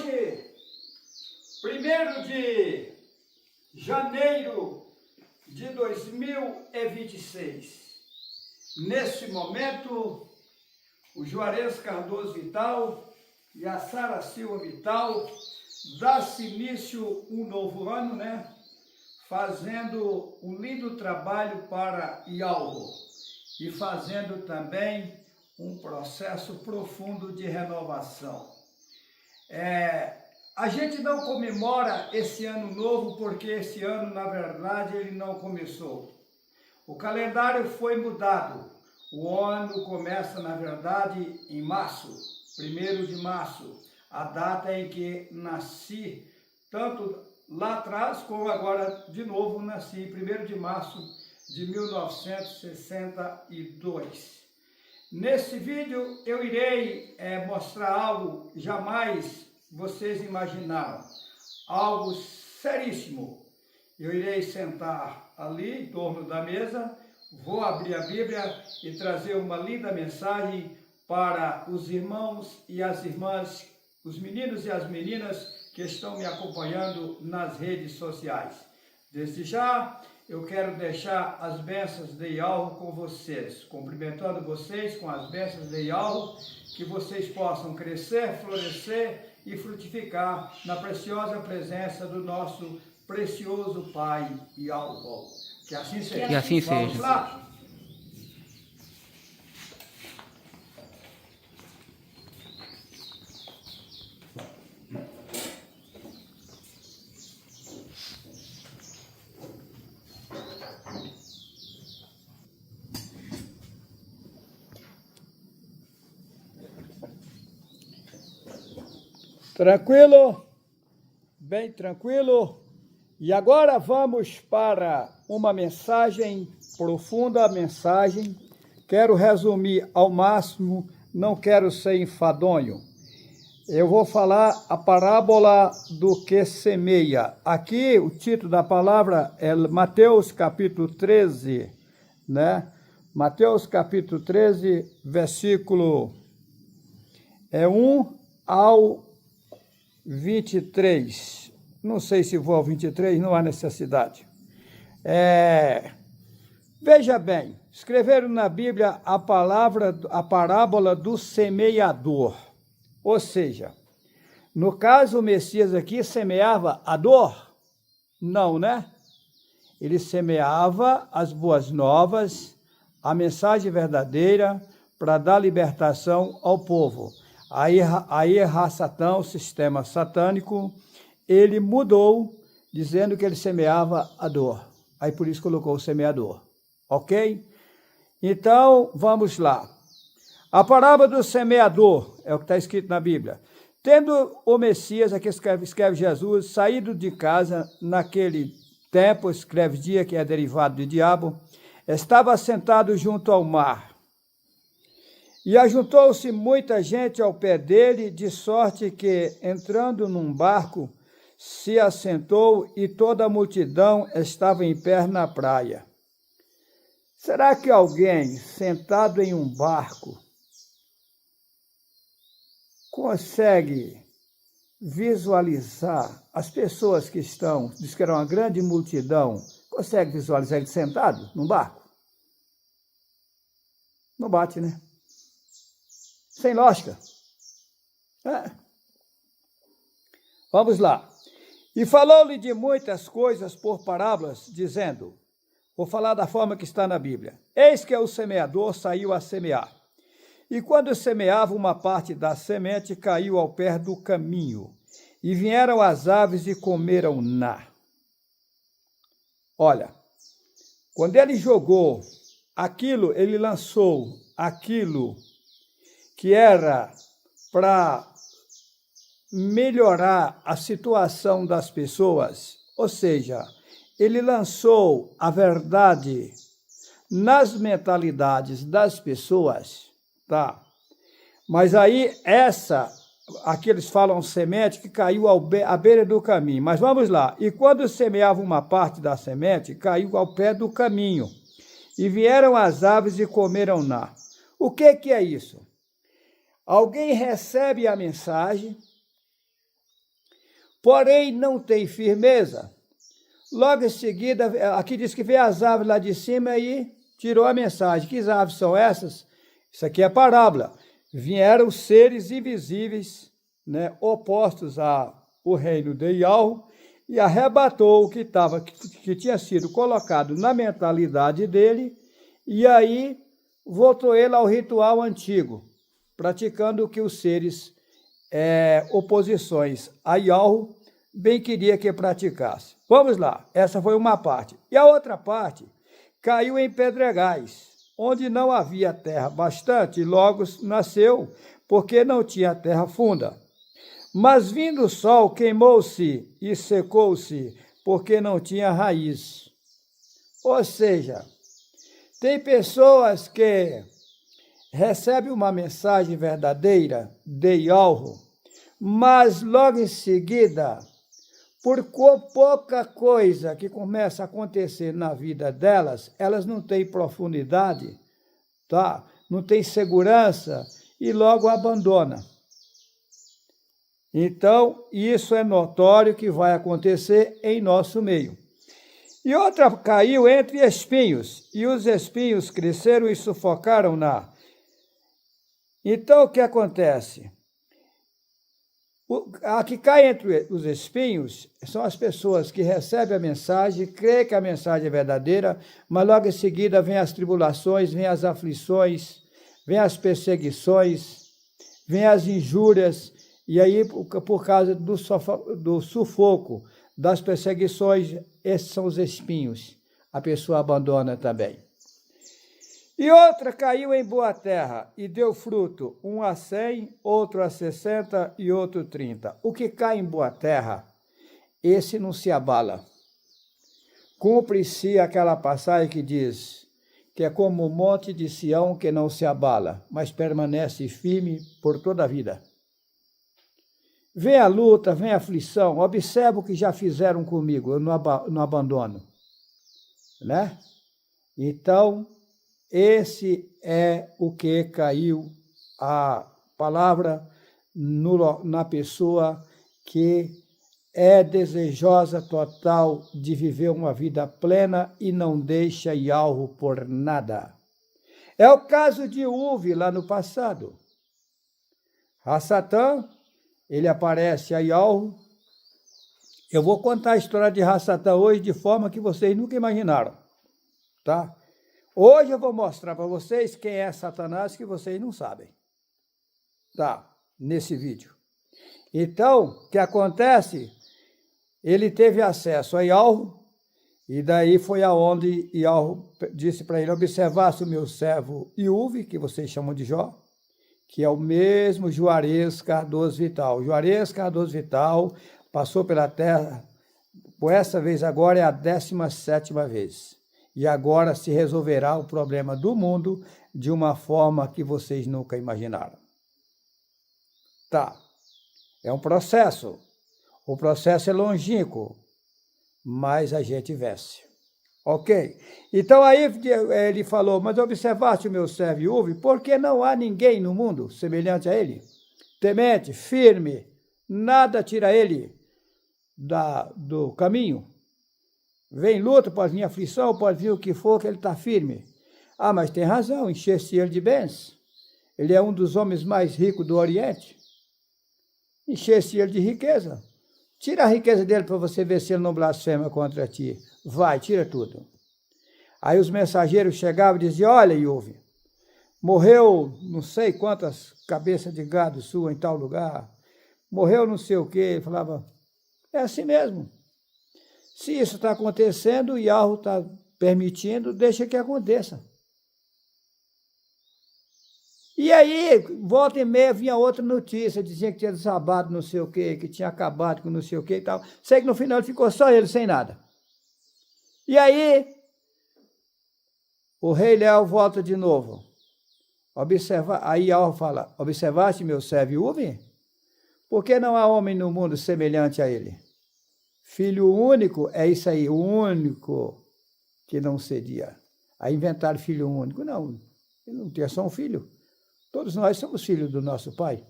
Hoje, 1º de janeiro de 2026, nesse momento, o Juarez Cardoso Vital e a Sara Silva Vital dá-se início um novo ano, né? Fazendo um lindo trabalho para Ialvo e fazendo também um processo profundo de renovação. A gente não comemora esse ano novo porque esse ano, na verdade, ele não começou. O calendário foi mudado. O ano começa, na verdade, em março, 1º de março, a data em que nasci, tanto lá atrás como agora, de novo, nasci, 1º de março de 1962. Nesse vídeo eu irei mostrar algo jamais vocês imaginaram, algo seríssimo. Eu irei sentar ali em torno da mesa, vou abrir a Bíblia e trazer uma linda mensagem para os irmãos e as irmãs, os meninos e as meninas que estão me acompanhando nas redes sociais. Desde já, eu quero deixar as bênçãos de Ialvo com vocês, cumprimentando vocês com as bênçãos de Ialvo, que vocês possam crescer, florescer e frutificar na preciosa presença do nosso precioso Pai Ialvo. Que assim seja. Que assim Vamos seja. lá? Tranquilo? Bem tranquilo? E agora vamos para uma mensagem profunda, mensagem. Quero resumir ao máximo, não quero ser enfadonho. Eu vou falar a parábola do que semeia. Aqui o título da palavra é Mateus capítulo 13, né? Mateus capítulo 13, versículo 1 ao 23, não sei se vou ao 23, não há necessidade. Veja bem, escreveram na Bíblia a parábola do semeador. Ou seja, no caso o Messias aqui semeava a dor? Não, né? Ele semeava as boas novas, a mensagem verdadeira para dar libertação ao povo. Aí Satã, o sistema satânico, ele mudou, dizendo que ele semeava a dor. Aí por isso colocou o semeador, ok? Então, vamos lá. A parábola do semeador, é o que está escrito na Bíblia. Tendo o Messias, aqui escreve Jesus, saído de casa naquele tempo, escreve dia, que é derivado de diabo, estava sentado junto ao mar. E ajuntou-se muita gente ao pé dele, de sorte que, entrando num barco, se assentou e toda a multidão estava em pé na praia. Será que alguém sentado em um barco consegue visualizar as pessoas que estão, diz que era uma grande multidão, consegue visualizar ele sentado num barco? Não bate, né? Sem lógica. Vamos lá. E falou-lhe de muitas coisas por parábolas, dizendo, vou falar da forma que está na Bíblia. Eis que o semeador saiu a semear. E quando semeava, uma parte da semente caiu ao pé do caminho. E vieram as aves e comeram-na. Olha, quando ele jogou aquilo, ele lançou aquilo que era para melhorar a situação das pessoas, ou seja, ele lançou a verdade nas mentalidades das pessoas, tá? Mas aí aqui eles falam semente que caiu à beira do caminho, mas vamos lá, e quando semeava uma parte da semente, caiu ao pé do caminho, e vieram as aves e comeram-na. O que é isso? Alguém recebe a mensagem, porém não tem firmeza. Logo em seguida, aqui diz que veio as aves lá de cima e tirou a mensagem. Que aves são essas? Isso aqui é parábola. Vieram seres invisíveis, né, opostos ao reino de Yahweh, e arrebatou o que tinha sido colocado na mentalidade dele, e aí voltou ele ao ritual antigo, praticando o que os seres oposições a Yahweh bem queria que praticasse. Vamos lá, essa foi uma parte. E a outra parte caiu em pedregais, onde não havia terra bastante, e logo nasceu, porque não tinha terra funda. Mas vindo o sol, queimou-se e secou-se, porque não tinha raiz. Ou seja, tem pessoas que recebem uma mensagem verdadeira de Yahweh, mas logo em seguida, por pouca coisa que começa a acontecer na vida delas, elas não têm profundidade, tá? Não têm segurança e logo abandonam. Então, isso é notório que vai acontecer em nosso meio. E outra caiu entre espinhos, e os espinhos cresceram e sufocaram-na. Então, o que acontece? A que cai entre os espinhos são as pessoas que recebem a mensagem, creem que a mensagem é verdadeira, mas logo em seguida vem as tribulações, vem as aflições, vem as perseguições, vem as injúrias, e aí, por causa do sufoco, das perseguições, esses são os espinhos. A pessoa abandona também. E outra caiu em boa terra e deu fruto, um a 100, outro a 60 e outro 30. O que cai em boa terra, esse não se abala. Cumpre-se aquela passagem que diz que é como o monte de Sião que não se abala, mas permanece firme por toda a vida. Vem a luta, vem a aflição, observa o que já fizeram comigo, eu não abandono. Né? Então, esse é o que caiu a palavra na pessoa que é desejosa total de viver uma vida plena e não deixa Yahweh por nada. É o caso de Uve lá no passado. A Satã, ele aparece a Yahweh. Eu vou contar a história de Rassatã hoje de forma que vocês nunca imaginaram, tá? Hoje eu vou mostrar para vocês quem é Satanás que vocês não sabem, tá? Nesse vídeo. Então, o que acontece? Ele teve acesso a Yahweh, e daí foi aonde Yahweh disse para ele: observasse o meu servo Iuve, que vocês chamam de Jó, que é o mesmo Juarez Cardoso Vital. Juarez Cardoso Vital passou pela terra, por essa vez agora é a 17ª vez. E agora se resolverá o problema do mundo de uma forma que vocês nunca imaginaram. Tá, é um processo. O processo é longínquo, mas a gente vence. Ok? Então aí ele falou: mas observaste o meu servo Iuve, porque não há ninguém no mundo semelhante a ele, temente, firme, nada tira ele do caminho. Vem luta, pode vir aflição, pode vir o que for, que ele está firme. Ah, mas tem razão, encher-se ele de bens. Ele é um dos homens mais ricos do Oriente. Encher-se ele de riqueza. Tira a riqueza dele para você ver se ele não blasfema contra ti. Vai, tira tudo. Aí os mensageiros chegavam e diziam: olha, Iuve, morreu não sei quantas cabeças de gado sua em tal lugar, morreu não sei o quê. Ele falava: é assim mesmo. Se isso está acontecendo, o Yahweh está permitindo, deixa que aconteça. E aí, volta e meia, vinha outra notícia, dizia que tinha desabado não sei o quê, que tinha acabado com não sei o quê e tal. Sei que no final ficou só ele, sem nada. E aí, o rei Léo volta de novo. Aí Yahweh fala: observaste meu servo Iuve? Por que não há homem no mundo semelhante a ele? Filho único, é isso aí, o único que não cedia. Aí inventaram filho único. Não, ele não tinha só um filho. Todos nós somos filhos do nosso pai.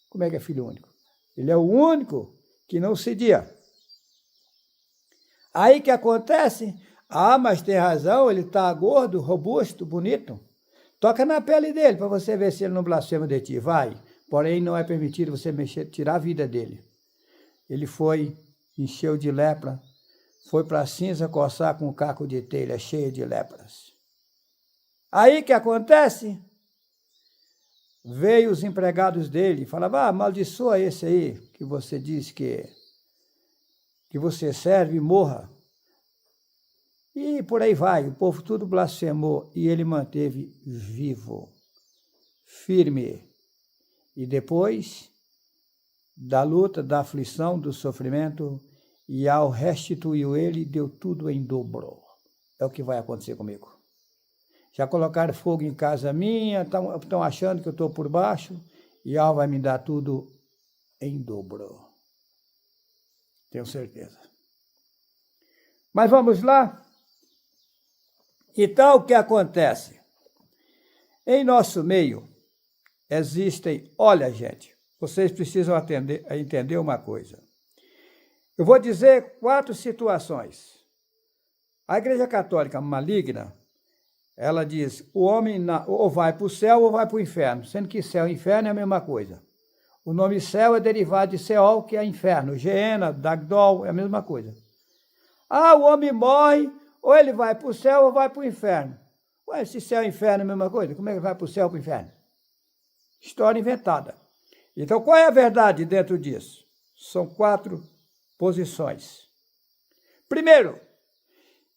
Como é que é filho único? Ele é o único que não cedia. Aí que acontece? Ah, mas tem razão, ele está gordo, robusto, bonito. Toca na pele dele para você ver se ele não blasfema de ti. Vai. Porém, não é permitido você tirar a vida dele. Ele foi, encheu de lepra, foi para a cinza coçar com um caco de telha cheio de lepras. Aí que acontece? Veio os empregados dele e falavam, amaldiçoa esse aí que você diz que você serve e morra. E por aí vai, o povo tudo blasfemou e ele manteve vivo, firme. E depois da luta, da aflição, do sofrimento, e ao restituiu ele, deu tudo em dobro. É o que vai acontecer comigo. Já colocaram fogo em casa minha, estão achando que eu estou por baixo, e Al vai me dar tudo em dobro. Tenho certeza. Mas vamos lá? Então, o que acontece? Em nosso meio, existem... Olha, gente, vocês precisam entender uma coisa. Eu vou dizer 4 situações. A Igreja Católica maligna, ela diz, o homem ou vai para o céu ou vai para o inferno, sendo que céu e inferno é a mesma coisa. O nome céu é derivado de Seol, que é inferno. Geena, Dagdol, é a mesma coisa. O homem morre, ou ele vai para o céu ou vai para o inferno. Ué, se céu e inferno é a mesma coisa, como é que vai para o céu ou para o inferno? História inventada. Então, qual é a verdade dentro disso? São 4 posições. Primeiro,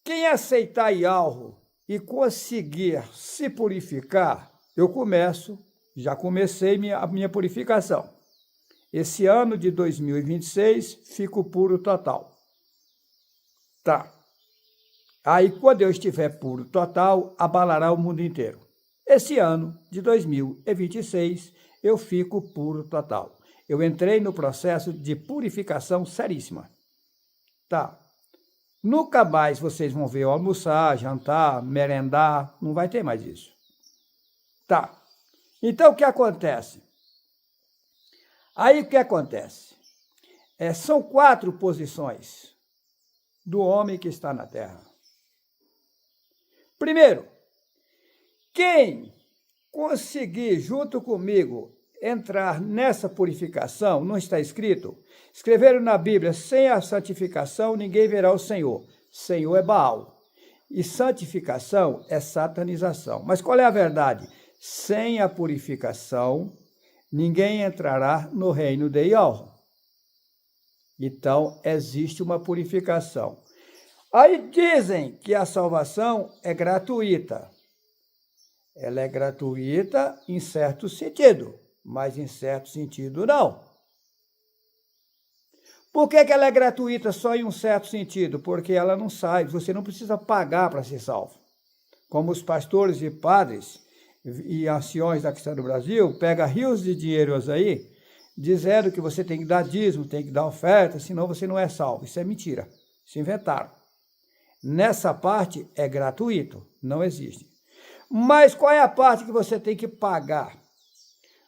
quem aceitar Yahweh e conseguir se purificar, já comecei a minha purificação. Esse ano de 2026, fico puro total. Tá. Aí, quando eu estiver puro total, abalará o mundo inteiro. Esse ano de 2026, eu fico puro total. Eu entrei no processo de purificação seríssima. Tá. Nunca mais vocês vão ver eu almoçar, jantar, merendar, não vai ter mais isso. Tá. Então, o que acontece? Aí, o que acontece? São 4 posições do homem que está na terra. Primeiro, quem conseguir, junto comigo, entrar nessa purificação, não está escrito? Escreveram na Bíblia, sem a santificação ninguém verá o Senhor. Senhor é Baal. E santificação é satanização. Mas qual é a verdade? Sem a purificação, ninguém entrará no reino de Yahweh. Então, existe uma purificação. Aí dizem que a salvação é gratuita. Ela é gratuita em certo sentido, mas em certo sentido não. Por que ela é gratuita só em um certo sentido? Porque ela não sai, você não precisa pagar para ser salvo. Como os pastores e padres e anciões da questão do Brasil, pega rios de dinheiros aí, dizendo que você tem que dar dízimo, tem que dar oferta, senão você não é salvo. Isso é mentira, se inventaram. Nessa parte é gratuito, não existe. Mas qual é a parte que você tem que pagar?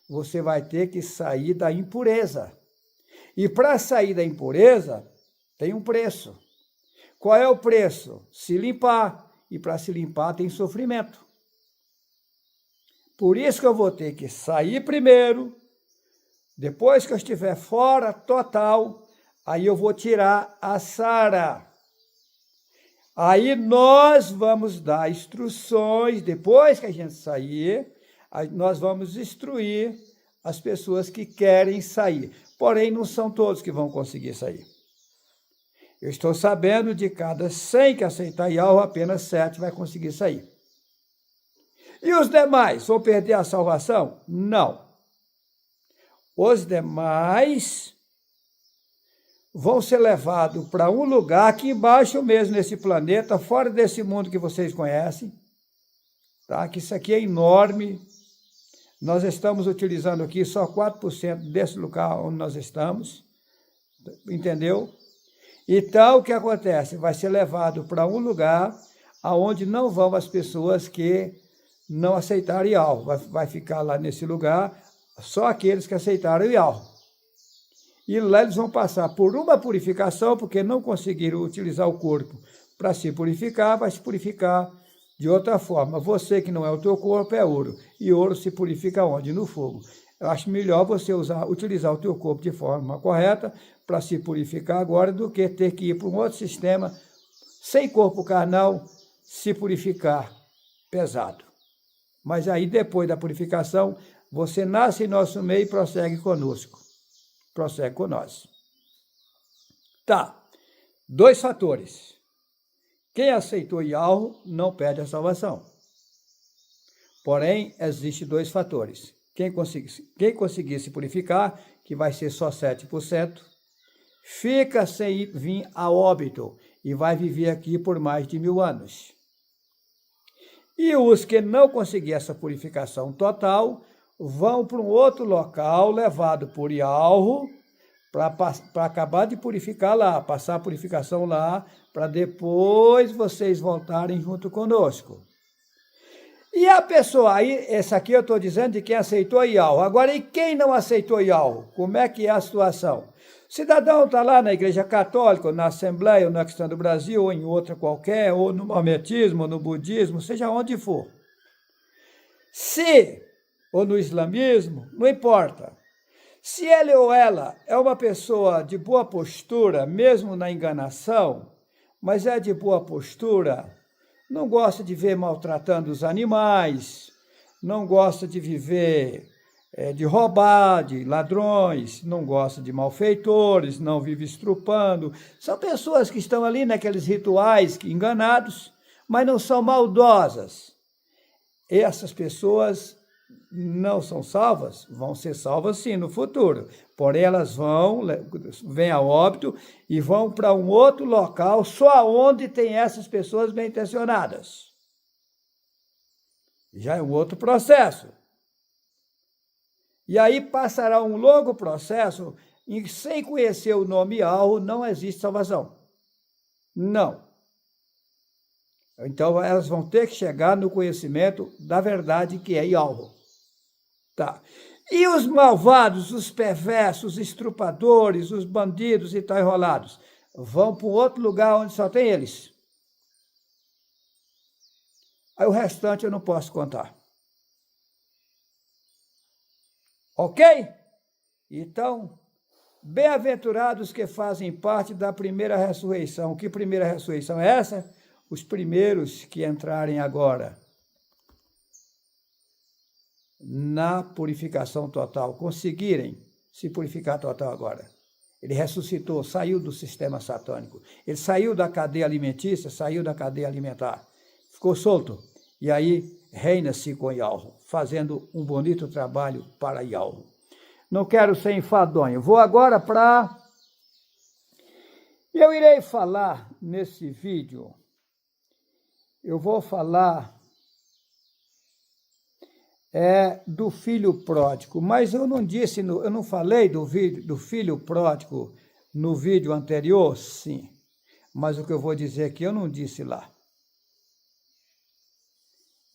Você vai ter que sair da impureza. E para sair da impureza, tem um preço. Qual é o preço? Se limpar. E para se limpar tem sofrimento. Por isso que eu vou ter que sair primeiro. Depois que eu estiver fora total, aí eu vou tirar a Sara. Aí nós vamos dar instruções, depois que a gente sair, nós vamos instruir as pessoas que querem sair. Porém, não são todos que vão conseguir sair. Eu estou sabendo de cada 100 que aceitar Yahweh, apenas 7 vai conseguir sair. E os demais vão perder a salvação? Não. Os demais vão ser levados para um lugar aqui embaixo mesmo, nesse planeta, fora desse mundo que vocês conhecem, tá? Que isso aqui é enorme. Nós estamos utilizando aqui só 4% desse lugar onde nós estamos, entendeu? Então, o que acontece? Vai ser levado para um lugar onde não vão as pessoas que não aceitaram Yahweh. Vai ficar lá nesse lugar só aqueles que aceitaram Yahweh. E lá eles vão passar por uma purificação, porque não conseguiram utilizar o corpo para se purificar, vai se purificar de outra forma. Você que não é o teu corpo é ouro. E ouro se purifica onde? No fogo. Eu acho melhor você utilizar o teu corpo de forma correta para se purificar agora do que ter que ir para um outro sistema sem corpo carnal se purificar pesado. Mas aí depois da purificação, você nasce em nosso meio e prossegue conosco. Prossegue com nós. Tá. 2 fatores. Quem aceitou Yahweh não perde a salvação. Porém, existem 2 fatores. Quem conseguir se purificar, que vai ser só 7%, fica sem vir a óbito e vai viver aqui por mais de 1000 anos. E os que não conseguirem essa purificação total vão para um outro local levado por Yahweh para acabar de purificar lá, passar a purificação lá, para depois vocês voltarem junto conosco. E a pessoa, aí, essa aqui eu estou dizendo de quem aceitou Yahweh. Agora, e quem não aceitou Yahweh? Como é que é a situação? O cidadão está lá na Igreja Católica, ou na Assembleia, ou na Cristã do Brasil, ou em outra qualquer, ou no Maometismo, ou no Budismo, seja onde for. Ou no Islamismo, não importa. Se ele ou ela é uma pessoa de boa postura, mesmo na enganação, mas é de boa postura, não gosta de ver maltratando os animais, não gosta de viver de roubar, de ladrões, não gosta de malfeitores, não vive estrupando. São pessoas que estão ali naqueles rituais enganados, mas não são maldosas. Essas pessoas não são salvas, vão ser salvas sim no futuro, porém elas vêm a óbito e vão para um outro local, só onde tem essas pessoas bem intencionadas. Já é um outro processo. E aí passará um longo processo e sem conhecer o nome Yahweh não existe salvação. Não. Então elas vão ter que chegar no conhecimento da verdade que é Yahweh. Tá. E os malvados, os perversos, os estrupadores, os bandidos e tal enrolados, vão para um outro lugar onde só tem eles. Aí o restante eu não posso contar. Ok? Então, bem-aventurados que fazem parte da primeira ressurreição. Que primeira ressurreição é essa? Os primeiros que entrarem agora na purificação total, conseguirem se purificar total agora. Ele ressuscitou, saiu do sistema satânico. Ele saiu da cadeia alimentícia, saiu da cadeia alimentar. Ficou solto. E aí reina-se com Yahweh, fazendo um bonito trabalho para Yahweh. Não quero ser enfadonho. Vou agora para... Eu irei falar nesse vídeo, eu vou falar do filho pródigo, mas eu não falei do filho pródigo no vídeo anterior, sim, mas o que eu vou dizer aqui eu não disse lá.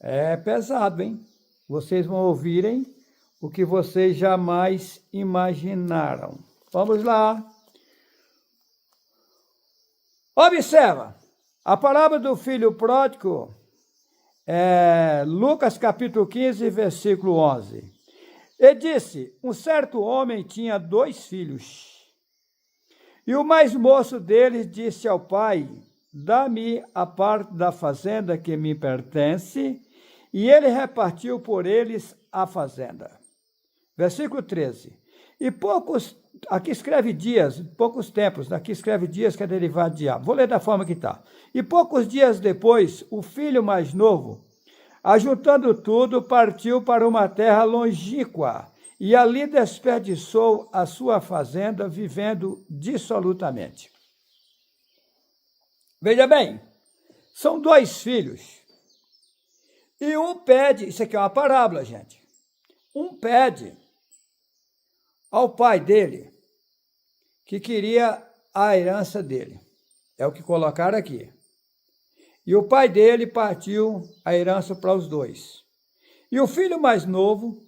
É pesado, hein? Vocês vão ouvirem o que vocês jamais imaginaram. Vamos lá. Observa, a palavra do filho pródigo Lucas capítulo 15, versículo 11. E disse, um certo homem tinha 2 filhos. E o mais moço deles disse ao pai, dá-me a parte da fazenda que me pertence, e ele repartiu por eles a fazenda. Versículo 13. E aqui escreve dias, poucos tempos, aqui escreve dias que é derivado de diabo. Vou ler da forma que está. E poucos dias depois, o filho mais novo, ajuntando tudo, partiu para uma terra longínqua e ali desperdiçou a sua fazenda, vivendo dissolutamente. Veja bem, são 2 filhos. E um pede, isso aqui é uma parábola, gente. Um pede ao pai dele que queria a herança dele. É o que colocaram aqui. E o pai dele partiu a herança para os 2. E o filho mais novo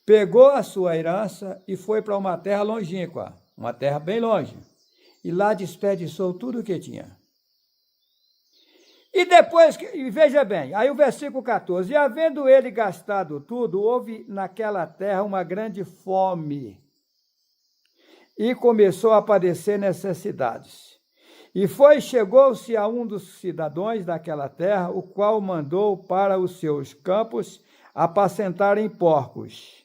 pegou a sua herança e foi para uma terra longínqua. uma terra bem longe, e lá desperdiçou tudo o que tinha. E depois, e veja bem, aí o versículo 14, e havendo ele gastado tudo, houve naquela terra uma grande fome, e começou a padecer necessidades. E chegou-se a um dos cidadãos daquela terra, o qual mandou para os seus campos apacentarem porcos.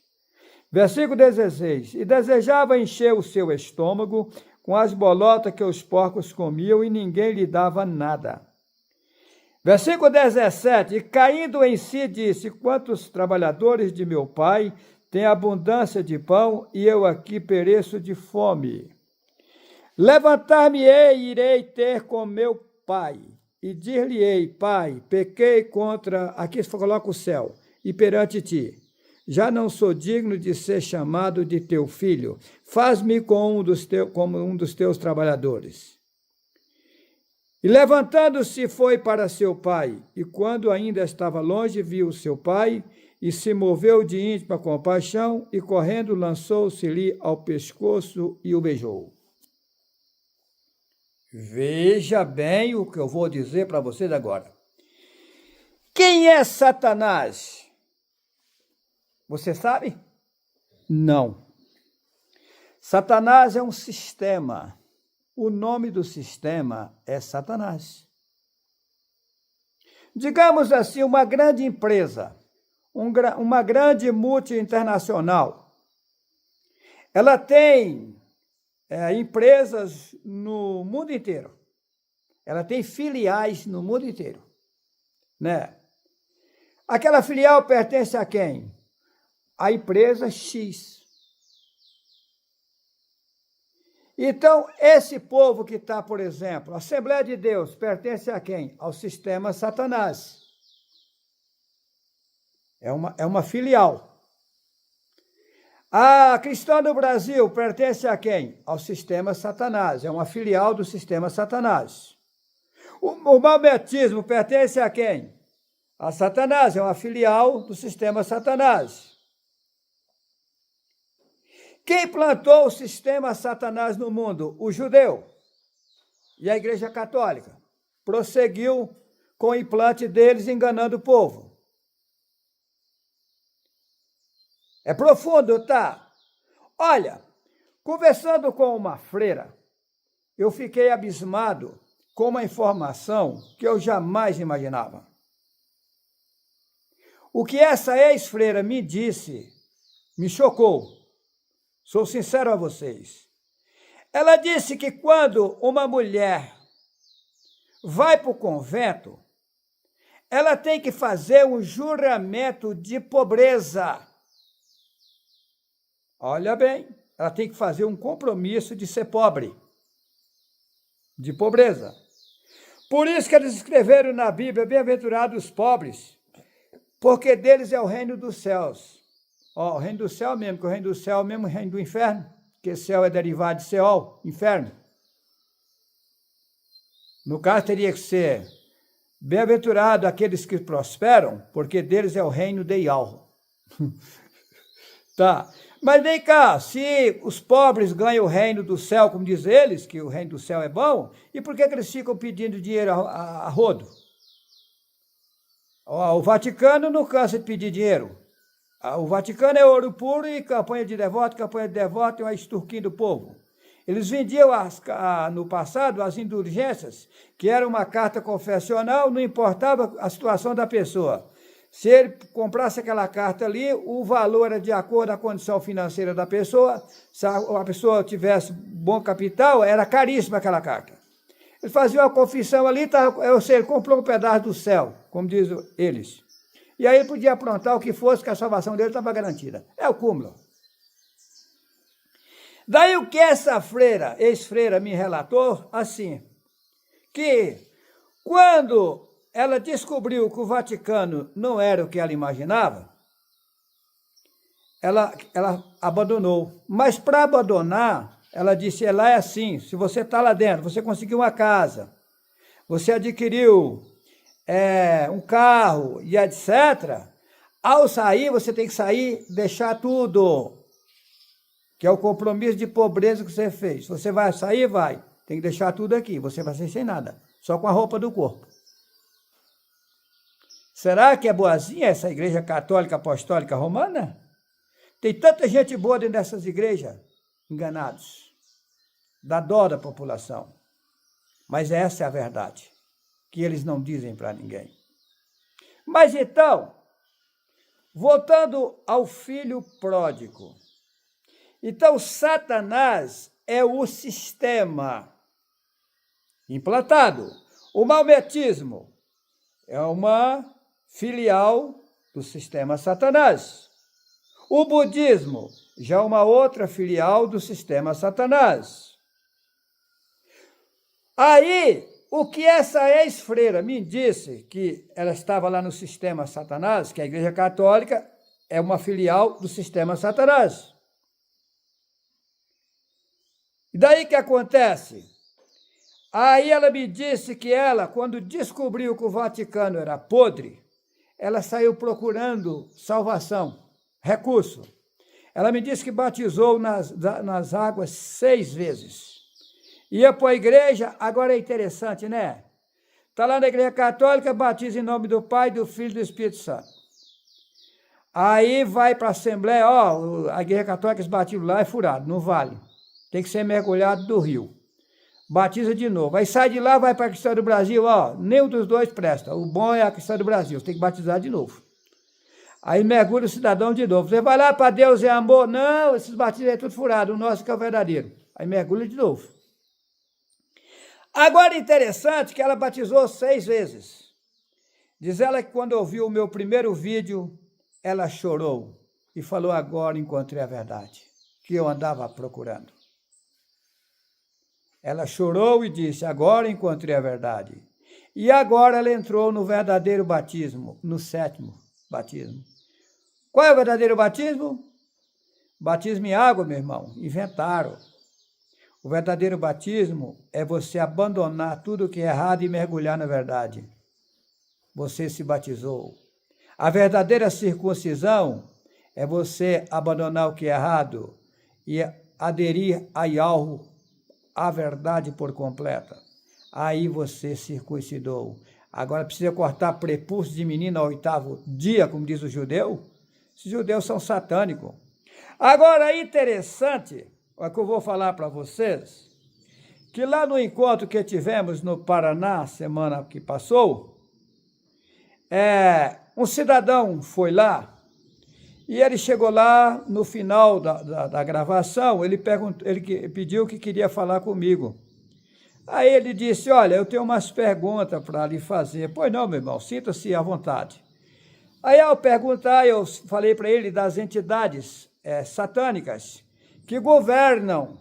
Versículo 16, e desejava encher o seu estômago com as bolotas que os porcos comiam, e ninguém lhe dava nada. Versículo 17, e caindo em si disse, quantos trabalhadores de meu pai têm abundância de pão, e eu aqui pereço de fome. Levantar-me-ei e irei ter com meu pai, e dir-lhe-ei, pai, pequei contra, aqui se coloca o céu, e perante ti, já não sou digno de ser chamado de teu filho, faz-me como um dos teus trabalhadores. E levantando-se foi para seu pai, e quando ainda estava longe, viu seu pai, e se moveu de íntima compaixão, e correndo lançou-se-lhe ao pescoço e o beijou. Veja bem o que eu vou dizer para vocês agora. Quem é Satanás? Você sabe? Não. Satanás é um sistema. O nome do sistema é Satanás. Digamos assim, uma grande empresa, uma grande multinacional. Ela tem empresas no mundo inteiro. Ela tem filiais no mundo inteiro, né? Aquela filial pertence a quem? A empresa X. Então, esse povo que está, por exemplo, a Assembleia de Deus, pertence a quem? Ao sistema Satanás. É uma filial. A Cristã do Brasil pertence a quem? Ao sistema Satanás. É uma filial do sistema Satanás. O Maometismo pertence a quem? A Satanás. É uma filial do sistema Satanás. Quem plantou o sistema Satanás no mundo? O judeu. E a Igreja Católica prosseguiu com o implante deles, enganando o povo. É profundo, tá? Olha, conversando com uma freira, eu fiquei abismado com uma informação que eu jamais imaginava. O que essa ex-freira me disse me chocou. Sou sincero a vocês. Ela disse que quando uma mulher vai para o convento, ela tem que fazer um juramento de pobreza. Olha bem, ela tem que fazer um compromisso de ser pobre, de pobreza. Por isso que eles escreveram na Bíblia, bem-aventurados os pobres, porque deles é o reino dos céus. O reino do céu mesmo, que o reino do céu é o mesmo reino do inferno, porque céu é derivado de Seol, inferno. No caso, teria que ser bem-aventurado aqueles que prosperam, porque deles é o reino de Ial. Tá. Mas vem cá, se os pobres ganham o reino do céu, como diz eles, que o reino do céu é bom, e por que eles ficam pedindo dinheiro a rodo? O Vaticano não cansa de pedir dinheiro. O Vaticano é ouro puro e campanha de devoto é uma extorquindo do povo. Eles vendiam no passado as indulgências, que era uma carta confessional, não importava a situação da pessoa. Se ele comprasse aquela carta ali, o valor era de acordo com a condição financeira da pessoa. Se a pessoa tivesse bom capital, era caríssima aquela carta. Ele fazia uma confissão ali, ou seja, ele comprou um pedaço do céu, como dizem eles. E aí ele podia aprontar o que fosse, que a salvação dele estava garantida. É o cúmulo. Daí o que essa freira, ex-freira, me relatou, assim, que quando ela descobriu que o Vaticano não era o que ela imaginava, ela abandonou. Mas para abandonar, ela disse, lá é assim, se você está lá dentro, você conseguiu uma casa, você adquiriu um carro e etc., ao sair, você tem que sair, deixar tudo que é o compromisso de pobreza que você fez. Você vai sair? Vai. Tem que deixar tudo aqui. Você vai sair sem nada, só com a roupa do corpo. Será que é boazinha essa igreja católica apostólica romana? Tem tanta gente boa dentro dessas igrejas, enganados. Dá dó da população. Mas essa é a verdade, que eles não dizem para ninguém. Mas então, voltando ao filho pródigo. Então, Satanás é o sistema implantado. O maometismo é uma filial do sistema Satanás. O budismo já é uma outra filial do sistema Satanás. Aí, o que essa ex-freira me disse, que ela estava lá no sistema Satanás, que a Igreja Católica é uma filial do sistema Satanás. E daí que acontece? Aí ela me disse que ela, quando descobriu que o Vaticano era podre, ela saiu procurando salvação, recurso. Ela me disse que batizou nas águas 6 vezes. Ia para a igreja, agora é interessante, né? Está lá na Igreja Católica, batiza em nome do Pai, do Filho e do Espírito Santo. Aí vai para a Assembleia, a Igreja Católica, esse batismo lá é furado, não vale. Tem que ser mergulhado do rio. Batiza de novo. Aí sai de lá, vai para a Cristã do Brasil, nenhum dos dois presta. O bom é a Cristã do Brasil, você tem que batizar de novo. Aí mergulha o cidadão de novo. Você vai lá para Deus é amor. Não, esses batismos é tudo furado, o nosso que é o verdadeiro. Aí mergulha de novo. Agora, interessante que ela batizou 6 vezes. Diz ela que quando ouviu o meu primeiro vídeo, ela chorou e falou, agora encontrei a verdade, que eu andava procurando. Ela chorou e disse, agora encontrei a verdade. E agora ela entrou no verdadeiro batismo, no 7º batismo. Qual é o verdadeiro batismo? Batismo em água, meu irmão, inventaram. O verdadeiro batismo é você abandonar tudo que é errado e mergulhar na verdade. Você se batizou. A verdadeira circuncisão é você abandonar o que é errado e aderir a algo, a verdade por completa. Aí você circuncidou. Agora precisa cortar prepúcio de menino ao 8º dia, como diz o judeu? Os judeus são satânicos. Agora, interessante... o que eu vou falar para vocês, que lá no encontro que tivemos no Paraná, semana que passou, um cidadão foi lá, e ele chegou lá, no final da gravação, ele pediu que queria falar comigo. Aí ele disse, olha, eu tenho umas perguntas para lhe fazer. Pois não, meu irmão, sinta-se à vontade. Aí ao perguntar, eu falei para ele das entidades satânicas, que governam.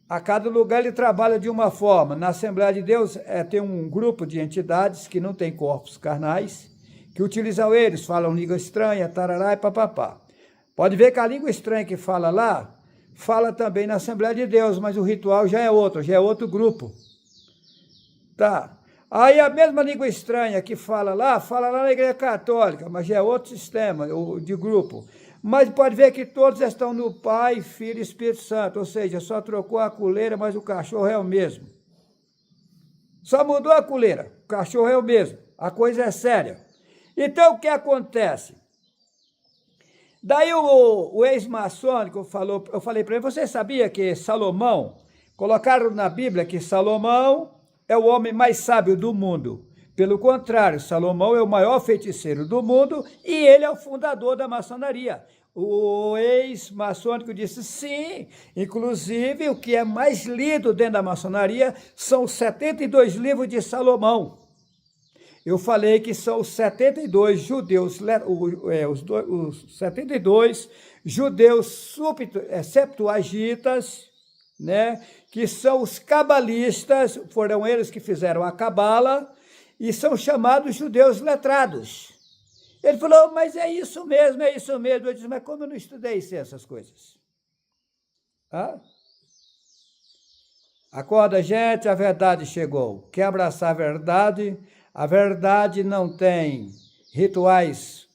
A cada lugar ele trabalha de uma forma. Na Assembleia de Deus tem um grupo de entidades que não tem corpos carnais, que utilizam eles, falam língua estranha, tarará e papapá. Pode ver que a língua estranha que fala lá, fala também na Assembleia de Deus, mas o ritual já é outro grupo. Tá. Aí a mesma língua estranha que fala lá na Igreja Católica, mas já é outro sistema de grupo. Mas pode ver que todos estão no Pai, Filho e Espírito Santo, ou seja, só trocou a coleira, mas o cachorro é o mesmo. Só mudou a coleira, o cachorro é o mesmo, a coisa é séria. Então, o que acontece? Daí o ex-maçônico falou, eu falei para ele, você sabia que Salomão, colocaram na Bíblia que Salomão é o homem mais sábio do mundo. Pelo contrário, Salomão é o maior feiticeiro do mundo e ele é o fundador da maçonaria. O ex-maçônico disse sim, inclusive o que é mais lido dentro da maçonaria são os 72 livros de Salomão. Eu falei que são os 72 judeus, os 72 judeus septuagitas, né, que são os cabalistas, foram eles que fizeram a cabala, e são chamados judeus letrados. Ele falou, mas é isso mesmo, é isso mesmo. Eu disse, mas como eu não estudei essas coisas? Acorda, gente, a verdade chegou. Quer abraçar a verdade não tem rituais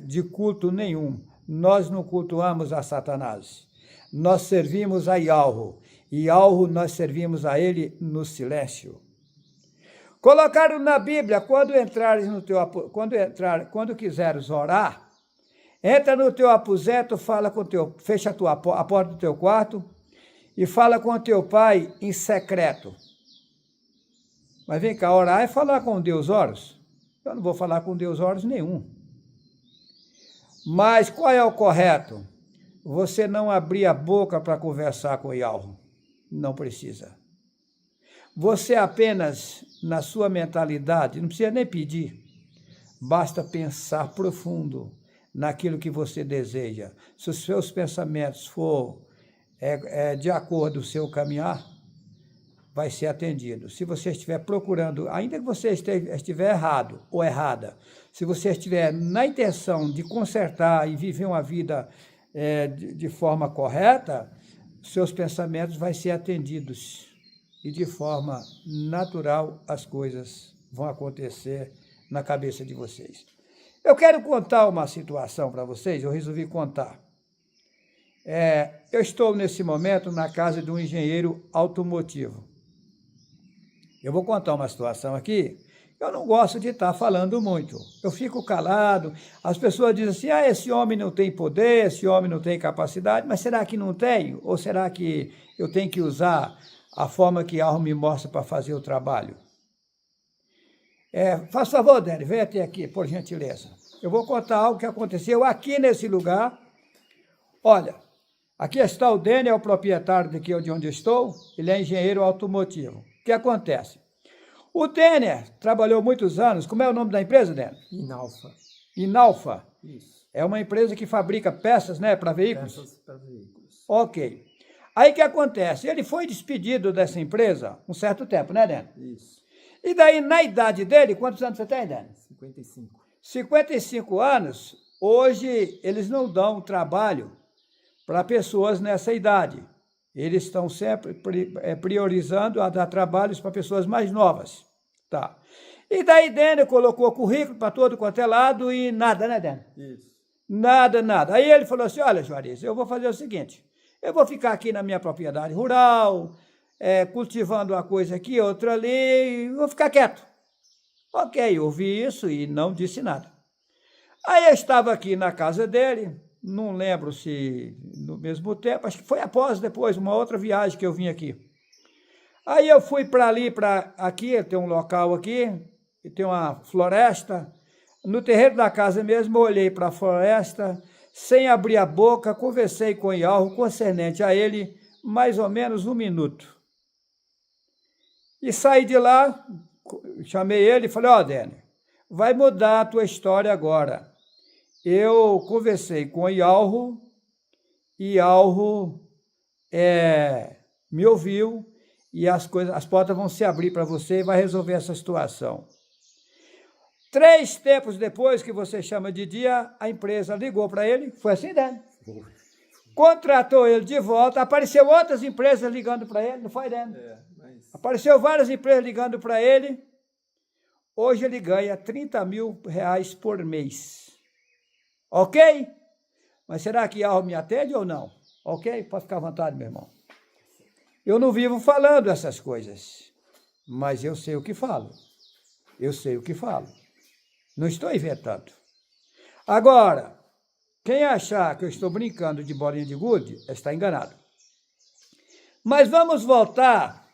de culto nenhum. Nós não cultuamos a Satanás. nós servimos a Yahweh, e Yahweh nós servimos a ele no silêncio. Colocaram na Bíblia, quando quiseres orar, entra no teu aposento, fecha a porta do teu quarto e fala com o teu pai em secreto. Mas vem cá, orar é falar com Deus horas? Eu não vou falar com Deus horas nenhum. Mas qual é o correto? Você não abrir a boca para conversar com Yahweh. Não precisa. Você apenas, na sua mentalidade, não precisa nem pedir, basta pensar profundo naquilo que você deseja. Se os seus pensamentos for de acordo com o seu caminhar, vai ser atendido. Se você estiver procurando, ainda que você estiver errado ou errada, se você estiver na intenção de consertar e viver uma vida de forma correta, seus pensamentos vão ser atendidos. E de forma natural as coisas vão acontecer na cabeça de vocês. Eu quero contar uma situação para vocês, eu resolvi contar. Eu estou nesse momento na casa de um engenheiro automotivo. Eu vou contar uma situação aqui, eu não gosto de estar falando muito. Eu fico calado, as pessoas dizem assim, esse homem não tem poder, esse homem não tem capacidade, mas será que não tem? Ou será que eu tenho que usar a forma que Yahweh me mostra para fazer o trabalho? Faz favor, Dani, vem até aqui, por gentileza. Eu vou contar algo que aconteceu aqui nesse lugar. Olha, aqui está o Dani, é o proprietário daqui de onde eu estou, ele é engenheiro automotivo. O que acontece? O Denner trabalhou muitos anos, como é o nome da empresa, Denner? Inalfa. Inalfa? Isso. É uma empresa que fabrica peças, né, para veículos? Peças para veículos. Ok. Aí o que acontece? Ele foi despedido dessa empresa um certo tempo, né, Denner? Isso. E daí, na idade dele, quantos anos você tem, Denner? 55. 55 anos, hoje eles não dão trabalho para pessoas nessa idade. Eles estão sempre priorizando a dar trabalhos para pessoas mais novas. Tá. E daí, Dênio colocou currículo para todo quanto é lado e nada, né, Dênio? Isso. Nada. Aí ele falou assim, olha, Juarez, eu vou fazer o seguinte, eu vou ficar aqui na minha propriedade rural, cultivando uma coisa aqui, outra ali, e vou ficar quieto. Ok, ouvi isso e não disse nada. Aí eu estava aqui na casa dele, não lembro se no mesmo tempo, acho que foi depois, uma outra viagem que eu vim aqui. Aí eu fui para ali, para aqui, tem um local aqui, e tem uma floresta. No terreiro da casa mesmo, eu olhei para a floresta, sem abrir a boca, conversei com o Yahweh, concernente a ele, mais ou menos 1 minuto. E saí de lá, chamei ele e falei, Dani, vai mudar a tua história agora. Eu conversei com o Yahweh, e Yahweh me ouviu, e as portas vão se abrir para você e vai resolver essa situação. 3 tempos depois, que você chama de dia, a empresa ligou para ele, foi assim, Dani? Contratou ele de volta, apareceu outras empresas ligando para ele, não foi, Dani? Apareceu várias empresas ligando para ele, hoje ele ganha R$30 mil por mês. Ok? Mas será que Yahweh me atende ou não? Ok? Pode ficar à vontade, meu irmão. Eu não vivo falando essas coisas, mas eu sei o que falo. Eu sei o que falo. Não estou inventando. Agora, quem achar que eu estou brincando de bolinha de gude, está enganado. Mas vamos voltar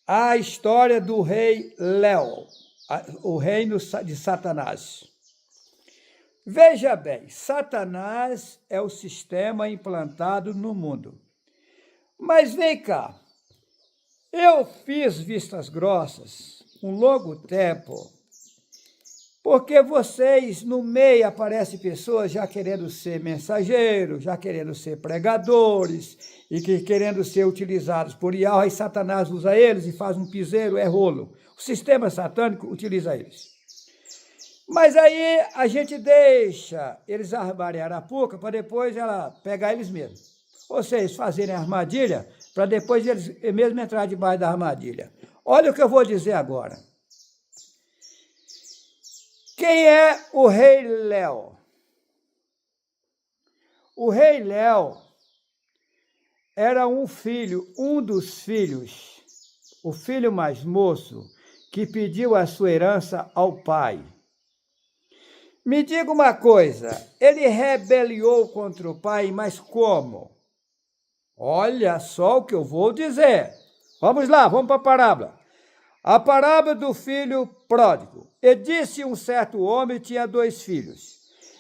à história do rei Léo, o reino de Satanás. Veja bem, Satanás é o sistema implantado no mundo. Mas vem cá, eu fiz vistas grossas um longo tempo, porque vocês, no meio, aparecem pessoas já querendo ser mensageiros, já querendo ser pregadores, e querendo ser utilizados por Yahweh, e Satanás usa eles e faz um piseiro, rolo. O sistema satânico utiliza eles. Mas aí a gente deixa eles armarem a arapuca para depois ela pegar eles mesmos. Ou seja, fazerem a armadilha para depois eles mesmo entrar debaixo da armadilha. Olha o que eu vou dizer agora. Quem é o rei Léo? O rei Léo era um dos filhos, o filho mais moço, que pediu a sua herança ao pai. Me diga uma coisa, ele rebeliou contra o pai, mas como? Olha só o que eu vou dizer. Vamos lá, vamos para a parábola. A parábola do filho pródigo. E disse um certo homem tinha 2 filhos.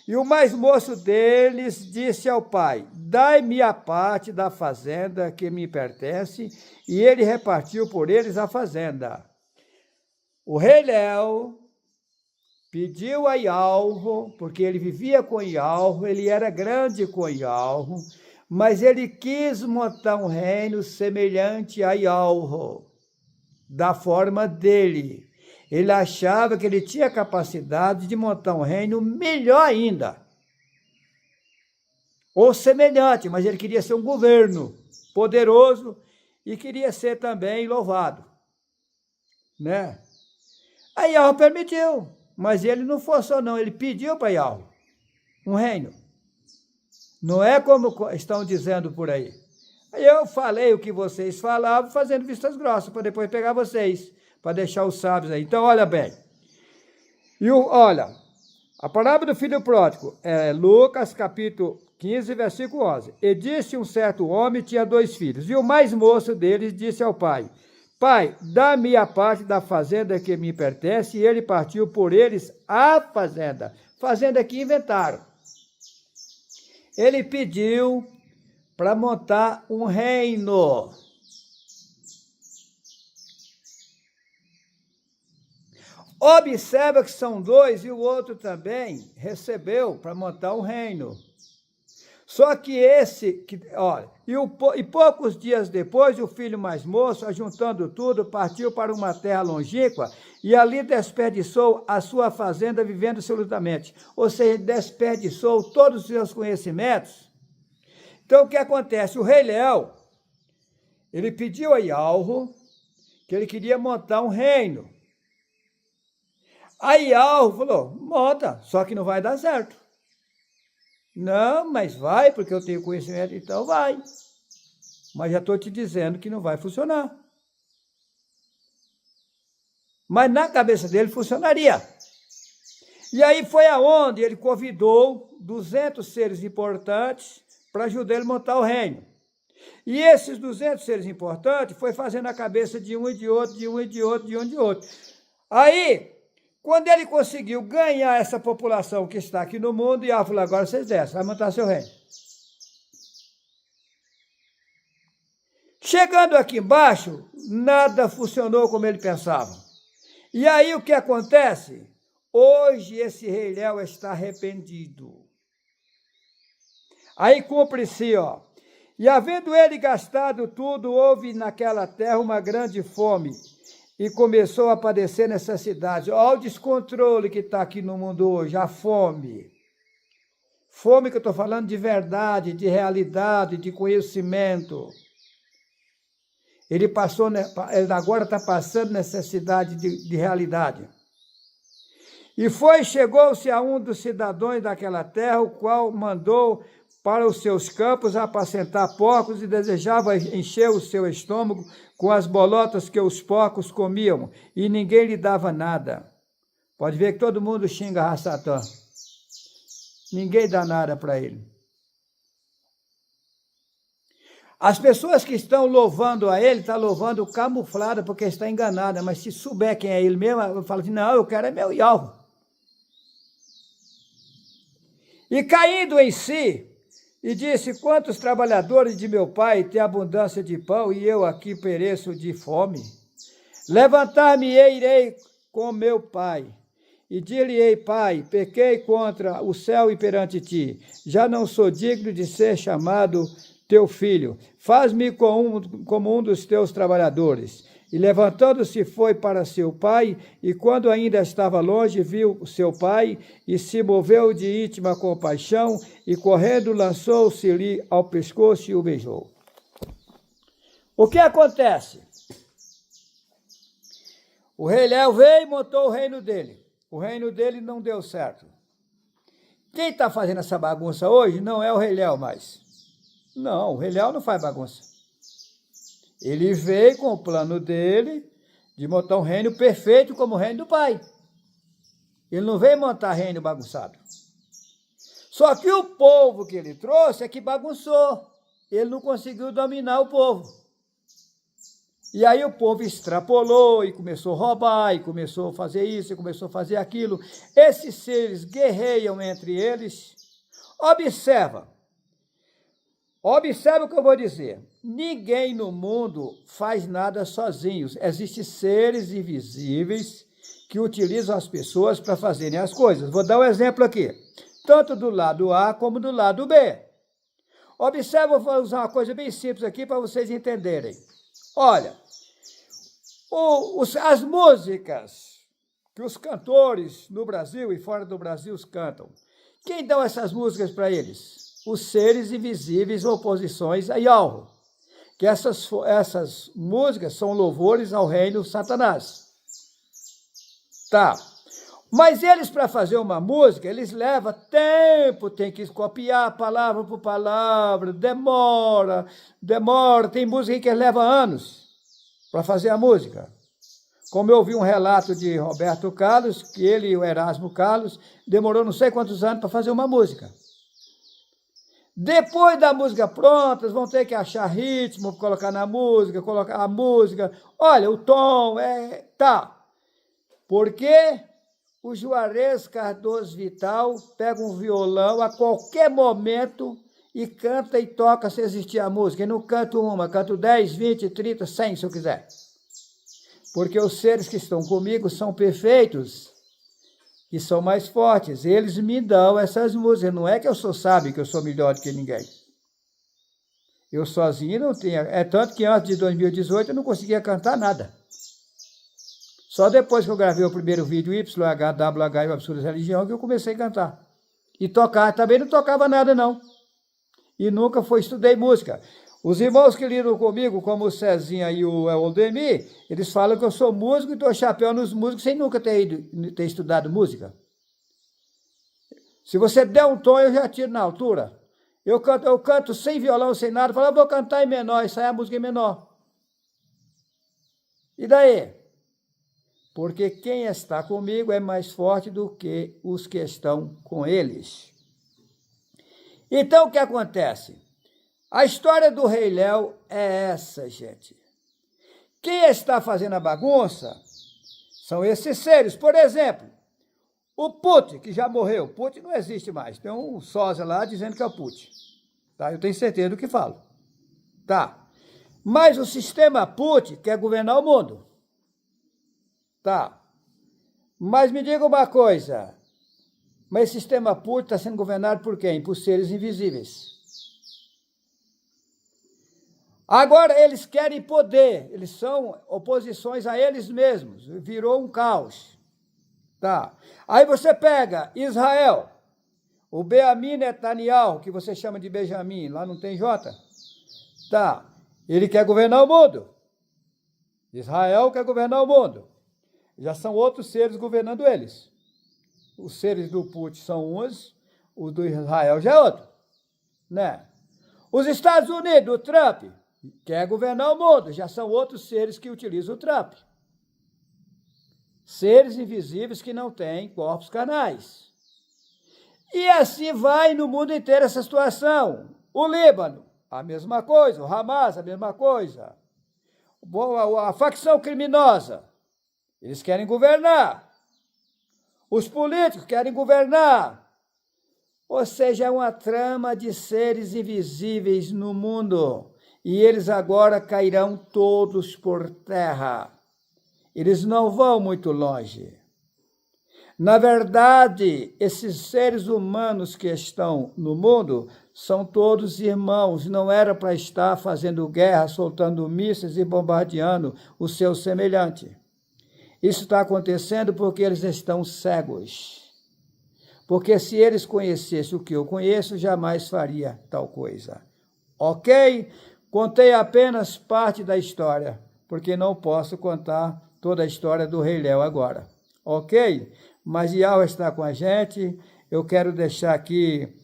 E o mais moço deles disse ao pai, dai-me a parte da fazenda que me pertence, e ele repartiu por eles a fazenda. O rei Léo pediu a Ialro, porque ele vivia com Ialro, ele era grande com Ialro, mas ele quis montar um reino semelhante a Ialro, da forma dele. Ele achava que ele tinha capacidade de montar um reino melhor ainda, ou semelhante, mas ele queria ser um governo poderoso e queria ser também louvado, né? Aí Ialro permitiu, mas ele não forçou não, ele pediu para Ialro um reino. Não é como estão dizendo por aí. Aí eu falei o que vocês falavam, fazendo vistas grossas, para depois pegar vocês, para deixar os sábios aí. Então, olha bem. Olha, a parábola do filho pródigo é Lucas, capítulo 15, versículo 11. E disse um certo homem, tinha 2 filhos, e o mais moço deles disse ao pai, pai, dá-me a parte da fazenda que me pertence, e ele partiu por eles a fazenda. Fazenda que inventaram. Ele pediu para montar um reino. Observa que são 2 e o outro também recebeu para montar um reino. Só que olha, e poucos dias depois, o filho mais moço, ajuntando tudo, partiu para uma terra longínqua e ali desperdiçou a sua fazenda vivendo absolutamente. Ou seja, desperdiçou todos os seus conhecimentos. Então, o que acontece? O rei Léo, ele pediu a Ialro que ele queria montar um reino. Aí Ialro falou, monta, só que não vai dar certo. Não, mas vai, porque eu tenho conhecimento, então vai. Mas já estou te dizendo que não vai funcionar. Mas na cabeça dele funcionaria. E aí foi aonde ele convidou 200 seres importantes para ajudar ele a montar o reino. E esses 200 seres importantes foi fazendo a cabeça de um e de outro, de um e de outro, de um e de outro. Aí, quando ele conseguiu ganhar essa população que está aqui no mundo, e falou, agora vocês descem, vai montar seu reino. Chegando aqui embaixo, nada funcionou como ele pensava. E aí o que acontece? Hoje esse rei Léo está arrependido. Aí cumpre-se, ó. E havendo ele gastado tudo, houve naquela terra uma grande fome, e começou a padecer necessidade. Olha o descontrole que está aqui no mundo hoje, a fome. Fome que eu estou falando de verdade, de realidade, de conhecimento. Ele agora está passando necessidade de realidade. E chegou-se a um dos cidadãos daquela terra, o qual mandou para os seus campos apacentar porcos e desejava encher o seu estômago com as bolotas que os porcos comiam, e ninguém lhe dava nada. Pode ver que todo mundo xinga a Satã. Ninguém dá nada para ele. As pessoas que estão louvando a ele, estão louvando camuflada porque está enganada, mas se souber quem é ele mesmo, fala assim, não, eu quero é meu Ialro. E caindo em si, e disse, quantos trabalhadores de meu pai têm abundância de pão, e eu aqui pereço de fome? Levantar-me-ei, irei com meu pai, e dir-lhe-ei, pai, pequei contra o céu e perante ti, já não sou digno de ser chamado teu filho, faz-me como um dos teus trabalhadores. E levantando-se foi para seu pai, e quando ainda estava longe, viu seu pai, e se moveu de íntima compaixão, e correndo lançou-se-lhe ao pescoço e o beijou. O que acontece? O rei Léo veio e montou o reino dele. O reino dele não deu certo. Quem está fazendo essa bagunça hoje não é o rei Léo mais. Não, o Rei Leão não faz bagunça. Ele veio com o plano dele de montar um reino perfeito como o reino do pai. Ele não veio montar reino bagunçado. Só que o povo que ele trouxe é que bagunçou. Ele não conseguiu dominar o povo. E aí o povo extrapolou e começou a roubar, e começou a fazer isso, e começou a fazer aquilo. Esses seres guerreiam entre eles. Observa o que eu vou dizer. Ninguém no mundo faz nada sozinho. Existem seres invisíveis que utilizam as pessoas para fazerem as coisas. Vou dar um exemplo aqui, tanto do lado A como do lado B. Observa, vou usar uma coisa bem simples aqui para vocês entenderem. Olha, as músicas que os cantores no Brasil e fora do Brasil cantam, quem dão essas músicas para eles? Os seres invisíveis, oposições a Yahweh. Que essas músicas são louvores ao reino Satanás. Tá. Mas eles, para fazer uma música, eles levam tempo, tem que copiar palavra por palavra, demora. Tem música que leva anos para fazer a música. Como eu ouvi um relato de Roberto Carlos, que ele e o Erasmo Carlos demorou não sei quantos anos para fazer uma música. Depois da música pronta, eles vão ter que achar ritmo, colocar na música, colocar a música. Olha, o tom tá. Porque o Juarez Cardoso Vital pega um violão a qualquer momento e canta e toca se existir a música. E não canto uma, canto 10, 20, 30, 100 se eu quiser. Porque os seres que estão comigo são perfeitos e são mais fortes. Eles me dão essas músicas. Não é que eu sou sábio, que eu sou melhor do que ninguém. Eu sozinho não tenho. É tanto que antes de 2018 eu não conseguia cantar nada. Só depois que eu gravei o primeiro vídeo YHWH e o Absurda Religião que eu comecei a cantar. E tocar. Também não tocava nada, não. E nunca estudei música. Os irmãos que lidam comigo, como o Cezinha e o Oldemir, eles falam que eu sou músico e dou chapéu nos músicos sem nunca ter estudado música. Se você der um tom, eu já tiro na altura. Eu canto sem violão, sem nada, falo, eu vou cantar em menor, e sai a música em menor. E daí? Porque quem está comigo é mais forte do que os que estão com eles. Então, o que acontece? A história do Rei Léo é essa, gente. Quem está fazendo a bagunça são esses seres. Por exemplo, o Putin, que já morreu. Putin não existe mais. Tem um sósia lá dizendo que é o Putin. Tá? Eu tenho certeza do que falo. Tá. Mas o sistema Putin quer governar o mundo. Tá. Mas me diga uma coisa. Mas esse sistema Putin está sendo governado por quem? Por seres invisíveis. Agora eles querem poder, eles são oposições a eles mesmos, virou um caos. Tá. Aí você pega Israel, o Benjamin Netanyahu, que você chama de Benjamin, lá não tem J. Tá. Ele quer governar o mundo. Israel quer governar o mundo. Já são outros seres governando eles. Os seres do Putin são uns, os do Israel já é outro. Né? Os Estados Unidos, o Trump, quer governar o mundo, já são outros seres que utilizam o Trump. Seres invisíveis que não têm corpos carnais. E assim vai no mundo inteiro essa situação. O Líbano, a mesma coisa. O Hamas, a mesma coisa. A facção criminosa, eles querem governar. Os políticos querem governar. Ou seja, é uma trama de seres invisíveis no mundo. E eles agora cairão todos por terra. Eles não vão muito longe. Na verdade, esses seres humanos que estão no mundo são todos irmãos. Não era para estar fazendo guerra, soltando mísseis e bombardeando o seu semelhante. Isso está acontecendo porque eles estão cegos. Porque se eles conhecessem o que eu conheço, jamais faria tal coisa. Ok? Contei apenas parte da história, porque não posso contar toda a história do Rei Léo agora. Ok? Mas Yahweh está com a gente. Eu quero deixar aqui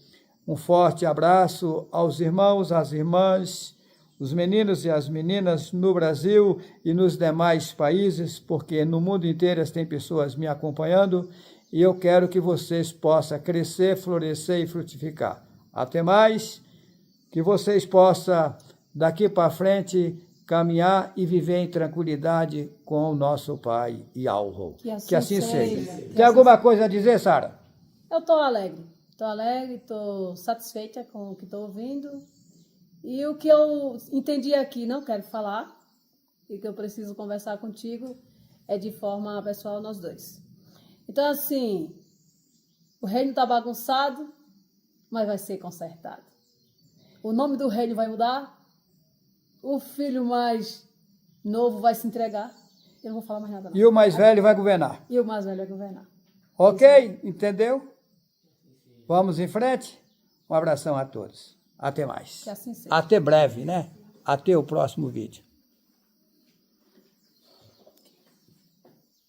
Um forte abraço aos irmãos, às irmãs, os meninos e as meninas no Brasil e nos demais países, porque no mundo inteiro tem pessoas me acompanhando e eu quero que vocês possam crescer, florescer e frutificar. Até mais, que vocês possam, daqui para frente, caminhar e viver em tranquilidade com o nosso Pai e Alvo. Que assim seja. Tem alguma coisa a dizer, Sara? Eu estou alegre, estou satisfeita com o que estou ouvindo. E o que eu entendi aqui, não quero falar, e que eu preciso conversar contigo, é de forma pessoal nós dois. Então, assim, o reino está bagunçado, mas vai ser consertado. O nome do reino vai mudar, o filho mais novo vai se entregar. Eu não vou falar mais nada, não. E o mais velho vai governar. E o mais velho vai governar. Ok? Entendeu? Vamos em frente? Um abração a todos. Até mais. Que assim seja. Até breve, né? Até o próximo vídeo.